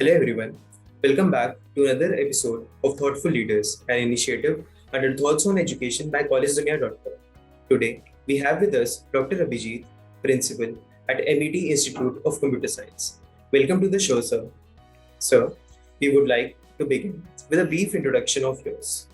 Hello everyone, welcome back to another episode of Thoughtful Leaders, an initiative under Thoughts on Education by collegedunia.com. Today, we have with us Dr. Abhijit, Principal at MET Institute of Computer Science. Welcome to the show, sir. Sir, we would like to begin with a brief introduction of yours.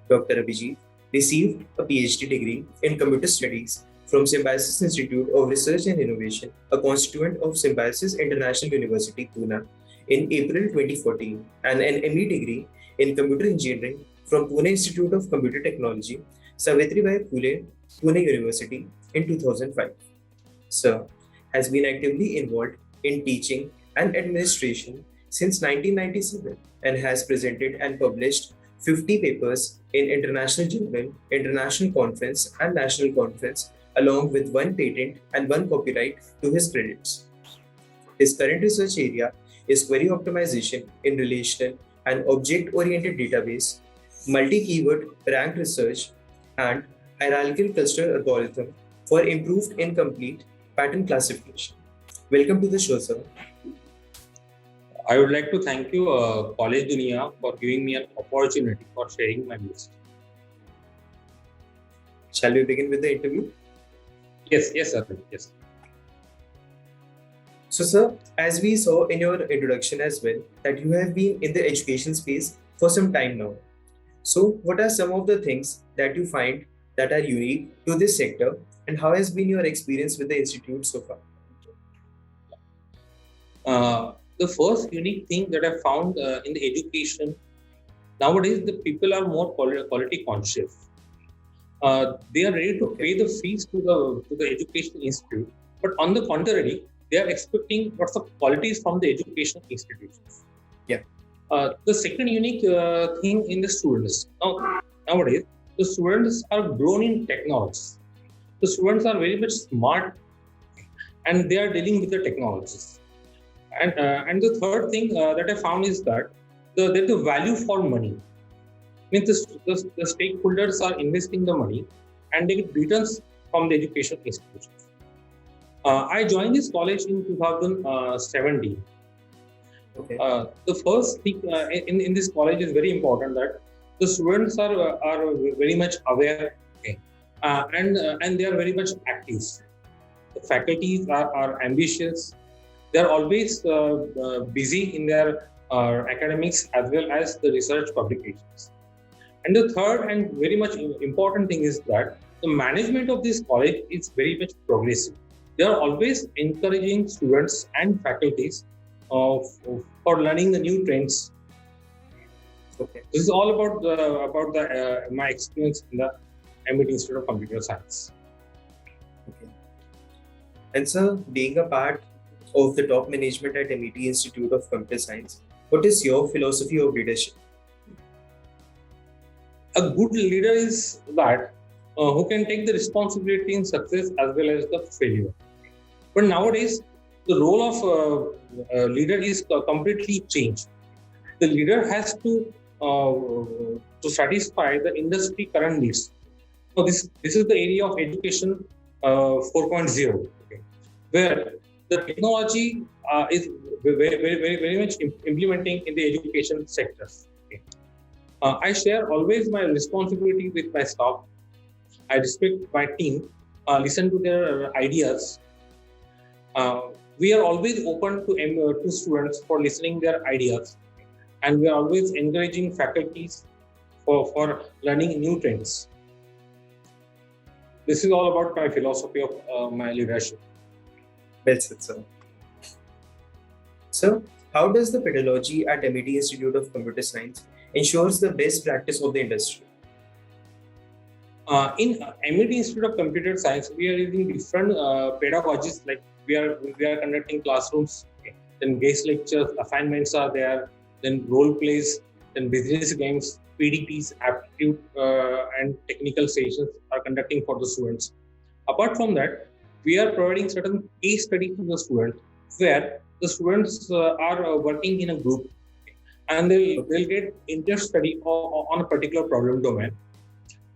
Dr. Abhijit received a PhD degree in Computer Studies from Symbiosis Institute of Research and Innovation, a constituent of Symbiosis International University, Pune, in April 2014, and an ME degree in Computer Engineering from Pune Institute of Computer Technology, Savitribai Phule, Pune University, in 2005. Sir has been actively involved in teaching and administration since 1997 and has presented and published 50 papers in International Journal, International Conference, and National Conference, along with one patent and one copyright to his credits. His current research area is query optimization in relational and object-oriented database, multi-keyword ranked research, and hierarchical cluster algorithm for improved incomplete pattern classification. Welcome to the show, sir. I would like to thank you, College Dunia, for giving me an opportunity for sharing my views. Shall we begin with the interview? Yes, sir. Yes. So, sir, as we saw in your introduction as well, that you have been in the education space for some time now. So, what are some of the things that you find that are unique to this sector, and how has been your experience with the institute so far? The first unique thing that I found in the education, nowadays the people are more quality conscious. They are ready to pay the fees to the education institute, but on the contrary, they are expecting lots of qualities from the education institutions. Yeah. The second unique thing in the students, nowadays, the students are grown in technologies. The students are very much smart and they are dealing with the technologies. And the third thing that I found is that the value for money. Means the stakeholders are investing the money and they get returns from the education institutions. I joined this college in 2017. Okay. The first thing in this college is very important that the students are very much aware, okay, and they are very much active. The faculties are ambitious. They are always busy in their academics as well as the research publications. And the third and very much important thing is that the management of this college is very much progressive. They are always encouraging students and faculties for learning the new trends. Okay. This is all about my experience in the MET Institute of Computer Science. Okay. And sir, being a part of the top management at MET Institute of Computer Science, what is your philosophy of leadership? A good leader is that who can take the responsibility in success as well as the failure. But nowadays, the role of a leader is completely changed. The leader has to satisfy the industry current needs. So this is the area of education 4.0, okay, where the technology is very much implementing in the education sectors. Okay. I share always my responsibility with my staff. I respect my team, listen to their ideas. We are always open to students for listening their ideas, and we are always encouraging faculties for learning new trends. This is all about my philosophy of my leadership. Well said, sir. Sir, how does the pedagogy at MET Institute of Computer Science ensures the best practice of the industry? In MET Institute of Computer Science, we are using different pedagogies. Like we are conducting classrooms, okay. Then guest lectures, assignments are there, then role plays, then business games, PDPs, aptitude and technical sessions are conducting for the students. Apart from that, we are providing certain case studies to the students where the students are working in a group, okay, and they'll get interest study on a particular problem domain.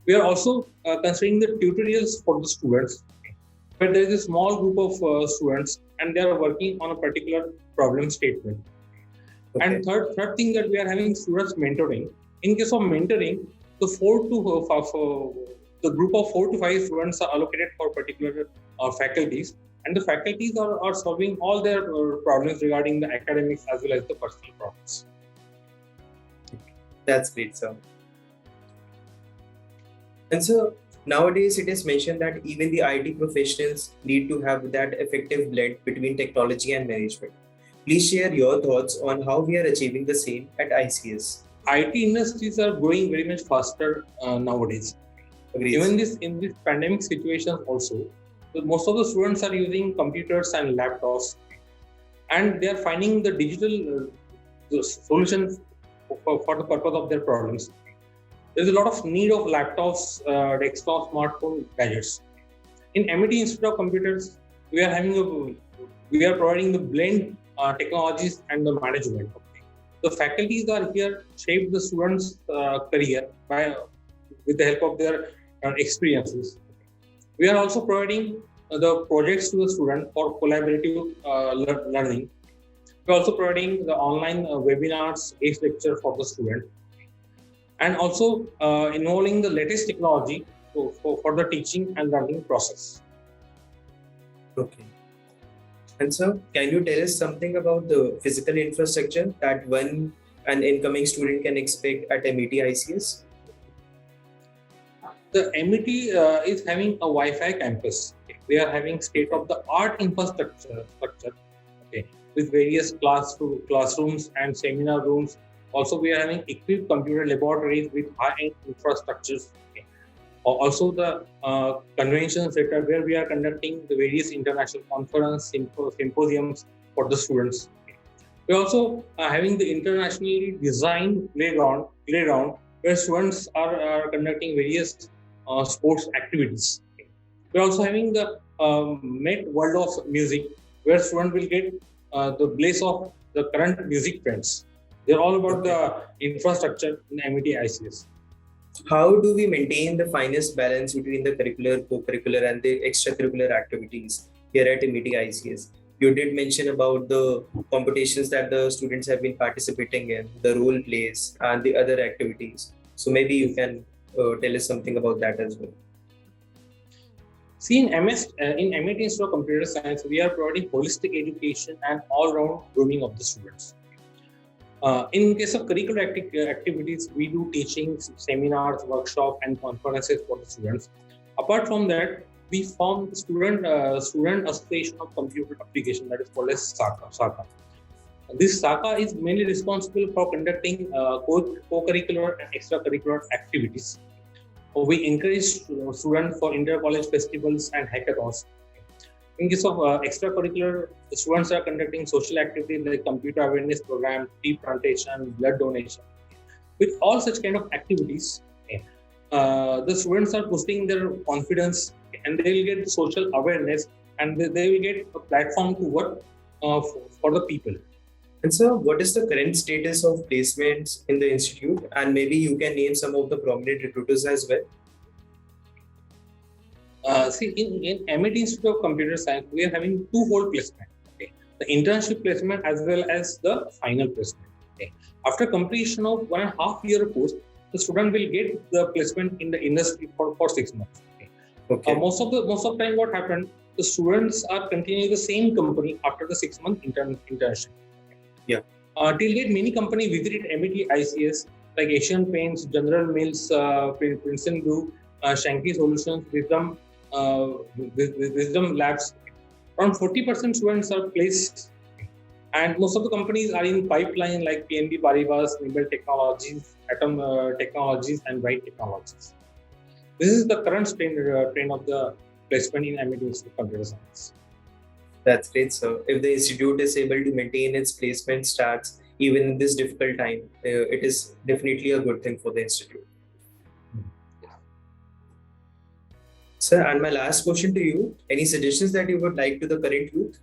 We are also considering the tutorials for the students, okay, where there is a small group of students and they are working on a particular problem statement. Okay. And third thing that we are having students mentoring. In case of mentoring, the the group of 4 to 5 students are allocated for particular faculties, and the faculties are solving all their problems regarding the academics as well as the personal problems. That's great, sir. And so nowadays it is mentioned that even the IT professionals need to have that effective blend between technology and management. Please share your thoughts on how we are achieving the same at ICS. IT industries are growing very much faster nowadays. Agreed. Even in this pandemic situation also, most of the students are using computers and laptops, and they are finding the digital solutions for the purpose of their problems. There's a lot of need of laptops, desktop, smartphone gadgets. In MET Institute of Computers, we are providing the blend technologies and the management. The faculties are here shape the students' career with the help of their experiences. We are also providing the projects to the student for collaborative learning. We are also providing the online webinars, ACE lecture for the student, and also involving the latest technology for the teaching and learning process. Okay. And so, can you tell us something about the physical infrastructure that an incoming student can expect at MET ICS? The MET is having a Wi-Fi campus. We are having state-of-the-art infrastructure, with various classrooms and seminar rooms. Also, we are having equipped computer laboratories with high-end infrastructures. Also, the convention center where we are conducting the various international conference symposiums for the students. We are also having the internationally designed playground where students are conducting various sports activities. We are also having the Met World of Music, where students will get the blaze of the current music trends. They're all about the infrastructure in MET ICS. How do we maintain the finest balance between the curricular, co-curricular, and the extracurricular activities here at MET ICS? You did mention about the competitions that the students have been participating in, the role plays, and the other activities. So maybe you can tell us something about that as well. See, in MET Institute of Computer Science, we are providing holistic education and all-round grooming of the students. In case of curricular activities, we do teachings, seminars, workshops, and conferences for the students. Apart from that, we form the student association of computer application, that is called as SACA. This SACA is mainly responsible for conducting co-curricular and extracurricular activities. We encourage students for inter-college festivals and hackathons. In case of extracurricular, the students are conducting social activities like computer awareness program, tree plantation, blood donation. With all such kind of activities, the students are boosting their confidence, and they will get social awareness, and they will get a platform to work for the people. And so, what is the current status of placements in the institute? And maybe you can name some of the prominent recruiters as well. See, in MET Institute of Computer Science, we are having two-fold placement. Okay? The internship placement as well as the final placement. Okay? After completion of 1.5 year course, the student will get the placement in the industry for 6 months. Okay? Okay. Most of the time, what happened? The students are continuing the same company after the 6-month internship. Yeah. Till date, many companies visited MET ICS like Asian Paints, General Mills, Princeton Group, Shankly Solutions, Wisdom Labs. Around 40% students are placed, and most of the companies are in pipeline like PNB Paribas, Nimble Technologies, Atom Technologies, and Wright Technologies. This is the current trend of the placement in MET Institute of Computer Science. That's great, sir. If the institute is able to maintain its placement stats even in this difficult time, it is definitely a good thing for the institute. Sir, and my last question to you, any suggestions that you would like to the current youth?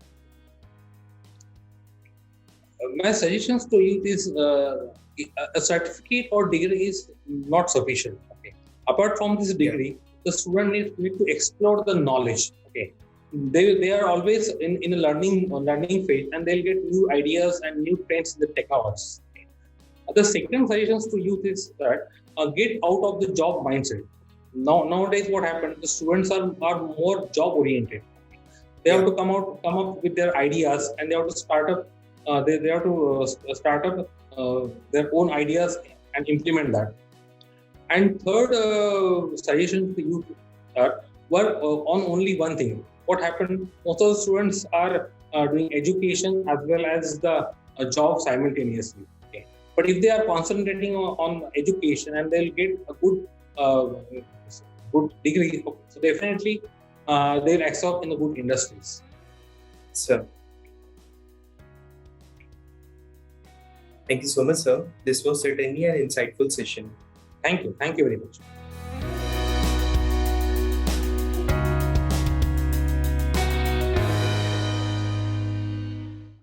My suggestions to youth is a certificate or degree is not sufficient. Okay. Apart from this degree, the student need to explore the knowledge. Okay. They need to explore the knowledge. They need to explore the skills. They need to explore the career. Okay. They need to explore the they are always in a learning phase, and they'll get new ideas and new trends in the technology. The second suggestions to youth is that get out of the job mindset. Nowadays, what happened? The students are more job oriented. They have to come up with their ideas, and they have to start up. They have to start up their own ideas and implement that. And third suggestion to youth were on only one thing. What happened? Most of the students are doing education as well as the job simultaneously. Okay. But if they are concentrating on education, and they'll get a good degree, so definitely they'll excel in the good industries. Sir. Thank you so much, sir. This was certainly an insightful session. Thank you very much.